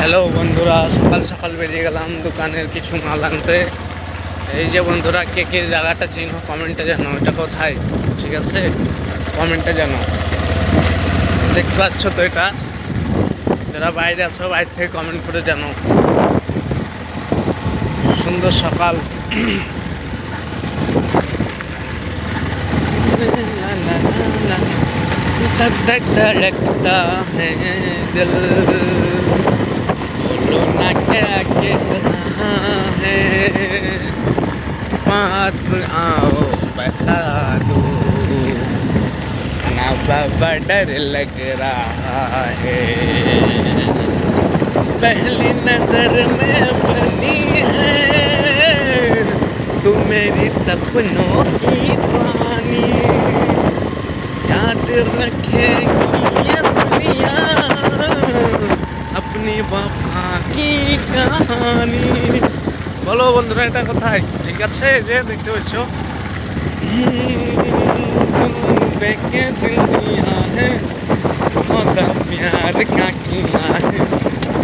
Hello বন্ধুরা, সকাল সকাল বেরিয়ে গেলাম দোকানের কিছু মাল আনতে। এই যে বন্ধুরা, কে কে জায়গাটা চিনো কমেন্টে জানো, এটা কোথায়, ঠিক আছে? কমেন্টে জানো। দেখতে পাচ্ছ তো এটা? যারা বাইরে আছো বাইরে থেকে কমেন্ট করে জানো। সুন্দর সকাল। धक धक धड़कता है दिल, बोलो ना क्या कहना है, पास आओ बता दो ना, बाबा डर लग रहा है, पहली नजर में बनी है तू मेरी सपनों की रानी, याद रखेगी ये दुनिया अपनी वफा की कहानी। বলো বন্ধুরা, এটা কোথায়? ঠিক আছে, যে দেখতে পাচ্ছ देखे दिल दिया है सौदा प्यार का किया है,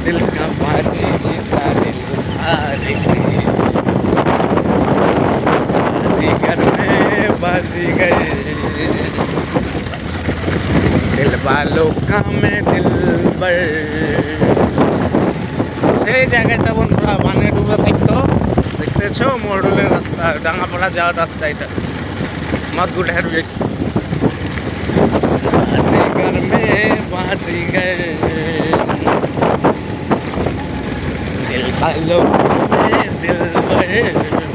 दिल का बाजी जीता दिल हार गए, बाजीगर में बाजीगर, दिल वालों का मैं दिलबर। সেই জায়গাটা বন্ধুরা মানে ডুবে থাকতো, দেখতেছো মরুলের রাস্তা, ডাঙ্গাপাড়া যাওয়ার রাস্তা। এটা মাদগুড় হারবে। बाजीगर में बाजीगर, दिल वालों में दिलबर।